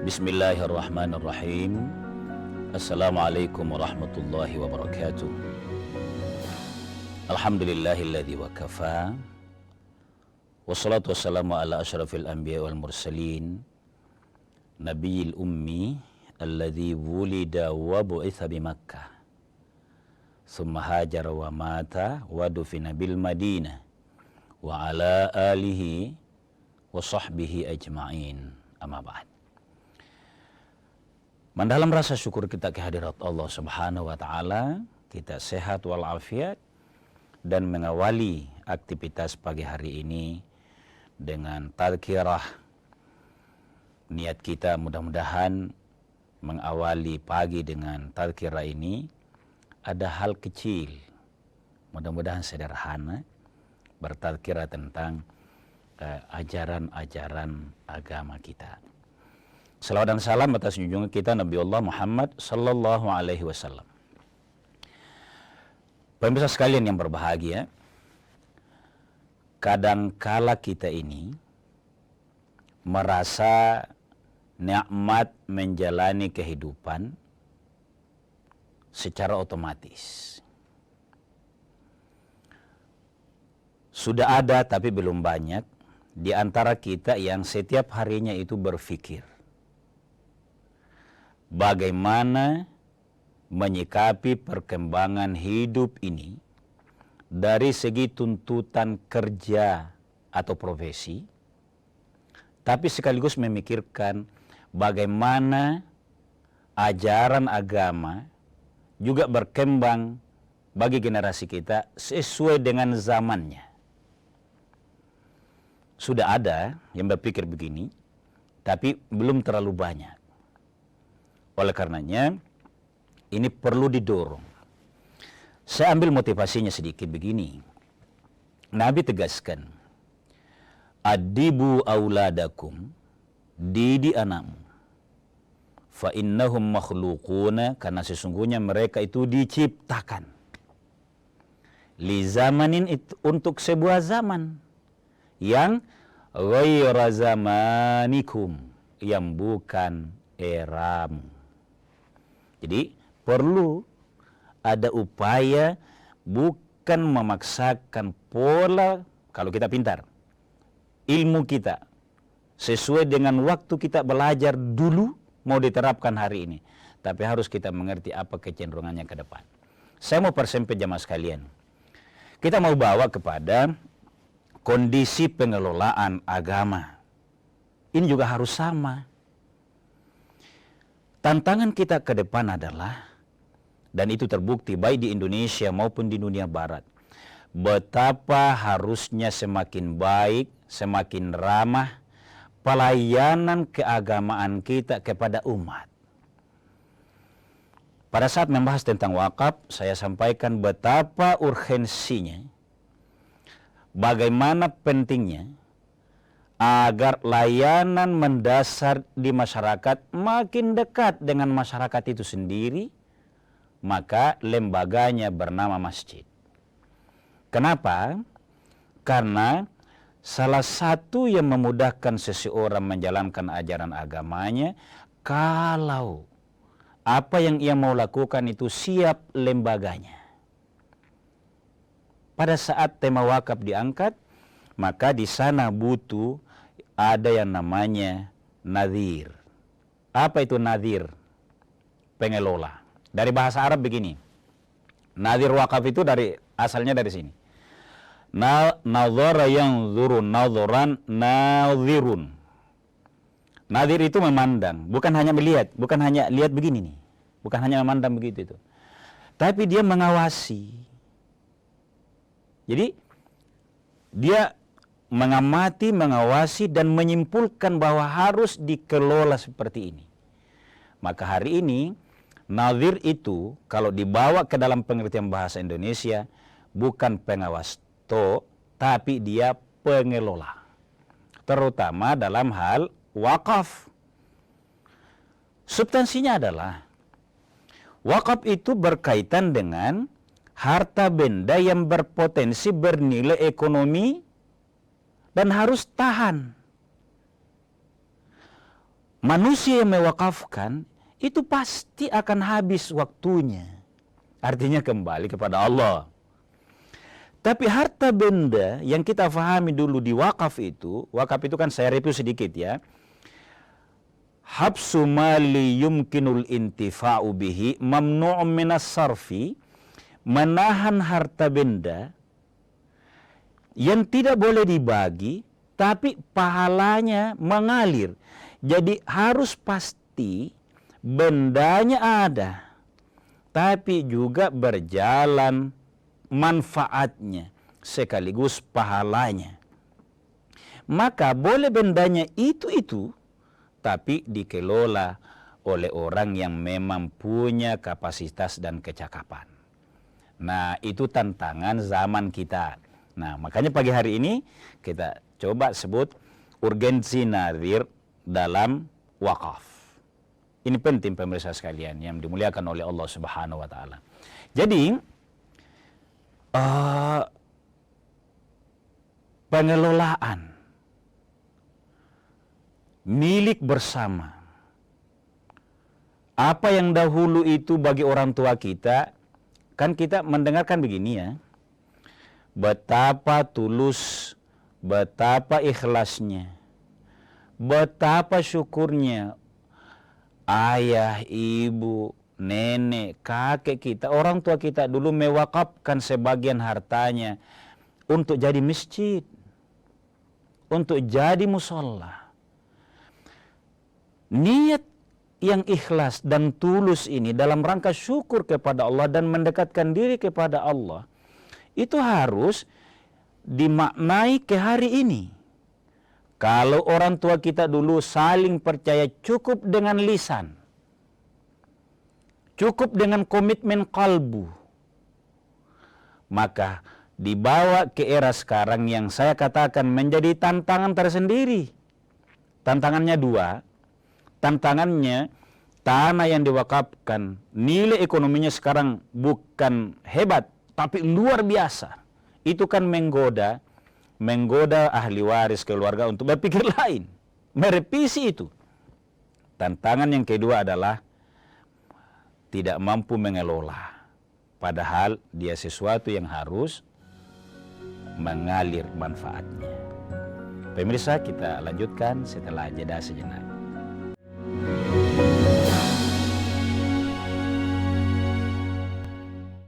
Bismillahirrahmanirrahim. Assalamualaikum warahmatullahi wabarakatuh. Alhamdulillahilladzi wa kafa. Wassalatu wassalamu ala asyrafil anbiya wal mursalin. Nabiyil ummi alladzi wulida wa bu'itha bi Makkah. Thumma hajara wa mata wa dufina bil Madinah. Wa ala alihi wa sahbihi ajma'in. Amma ba'd. Mendalam rasa syukur kita kehadirat Allah Subhanahu wa taala, kita sehat walafiat dan mengawali aktivitas pagi hari ini dengan tadzkirah. Niat kita mudah-mudahan mengawali pagi dengan tadzkirah ini ada hal kecil, mudah-mudahan sederhana, bertadzkirah tentang ajaran-ajaran agama kita. Salawat dan salam atas junjungan kita Nabi Allah Muhammad sallallahu alaihi wasallam. Pemirsa sekalian yang berbahagia, kadangkala kita ini merasa nikmat menjalani kehidupan secara otomatis. Sudah ada tapi belum banyak di antara kita yang setiap harinya itu berpikir bagaimana menyikapi perkembangan hidup ini dari segi tuntutan kerja atau profesi, tapi sekaligus memikirkan bagaimana ajaran agama juga berkembang bagi generasi kita sesuai dengan zamannya. Sudah ada yang berpikir begini, tapi belum terlalu banyak. Oleh karenanya, ini perlu didorong. Saya ambil motivasinya sedikit begini. Nabi tegaskan, Adibu auladakum, didi anakmu. Fa innahum makhluquna, karena sesungguhnya mereka itu diciptakan. Li zamanin, untuk sebuah zaman yang ghaira zamanikum, yang bukan eramu. Jadi perlu ada upaya, bukan memaksakan pola. Kalau kita pintar, ilmu kita sesuai dengan waktu kita belajar dulu mau diterapkan hari ini, tapi harus kita mengerti apa kecenderungannya ke depan. Saya mau persempit jamaah sekalian. Kita mau bawa kepada kondisi pengelolaan agama. Ini juga harus sama. Tantangan kita ke depan adalah, dan itu terbukti baik di Indonesia maupun di dunia barat, betapa harusnya semakin baik, semakin ramah pelayanan keagamaan kita kepada umat. Pada saat membahas tentang wakaf, saya sampaikan betapa urgensinya, bagaimana pentingnya agar layanan mendasar di masyarakat makin dekat dengan masyarakat itu sendiri, maka lembaganya bernama masjid. Kenapa? Karena salah satu yang memudahkan seseorang menjalankan ajaran agamanya, kalau apa yang ia mau lakukan itu siap lembaganya. Pada saat tema wakaf diangkat, maka di sana butuh ada yang namanya nadhir. Apa itu nadhir? Pengelola. Dari bahasa Arab begini. Nadhir wakaf itu asalnya dari sini. Nadhara yang zurun, nadhoran, nadhirun. Nadhir itu memandang, bukan hanya melihat, bukan hanya lihat begini nih. Bukan hanya memandang begitu itu. Tapi dia mengawasi. Jadi dia mengamati, mengawasi, dan menyimpulkan bahwa harus dikelola seperti ini. Maka hari ini, nadhir itu kalau dibawa ke dalam pengertian bahasa Indonesia, bukan pengawas tapi dia pengelola. Terutama dalam hal wakaf. Substansinya adalah, wakaf itu berkaitan dengan harta benda yang berpotensi bernilai ekonomi dan harus tahan. manusia yang mewakafkan itu pasti akan habis waktunya. Artinya kembali kepada Allah. Tapi harta benda yang kita fahami dulu di wakaf itu kan saya review sedikit ya. Habsu mali yumkinul intifa'u bihi mamnu'un minas sarfi, menahan harta benda yang tidak boleh dibagi tapi pahalanya mengalir. Jadi harus pasti bendanya ada tapi juga berjalan manfaatnya sekaligus pahalanya. Maka boleh bendanya itu tapi dikelola oleh orang yang memang punya kapasitas dan kecakapan. Nah, itu tantangan zaman kita. Nah, makanya pagi hari ini kita coba sebut urgensi nadhir dalam wakaf. Ini penting pemirsa sekalian yang dimuliakan oleh Allah Subhanahu wa taala. Jadi pengelolaan milik bersama. Apa yang dahulu itu bagi orang tua kita, kan kita mendengarkan begini ya, betapa tulus, betapa ikhlasnya, betapa syukurnya ayah, ibu, nenek, kakek kita, orang tua kita dulu mewakafkan sebagian hartanya untuk jadi masjid, untuk jadi musola. Niat yang ikhlas dan tulus ini dalam rangka syukur kepada Allah dan mendekatkan diri kepada Allah, itu harus dimaknai ke hari ini. Kalau orang tua kita dulu saling percaya cukup dengan lisan, cukup dengan komitmen kalbu, maka dibawa ke era sekarang yang saya katakan menjadi tantangan tersendiri. Tantangannya dua. Tantangannya, tanah yang diwakafkan, nilai ekonominya sekarang bukan hebat, tapi luar biasa. Itu kan menggoda ahli waris keluarga untuk berpikir lain, merevisi itu. Tantangan yang kedua adalah tidak mampu mengelola, padahal dia sesuatu yang harus mengalir manfaatnya. Pemirsa, kita lanjutkan setelah jeda sejenak.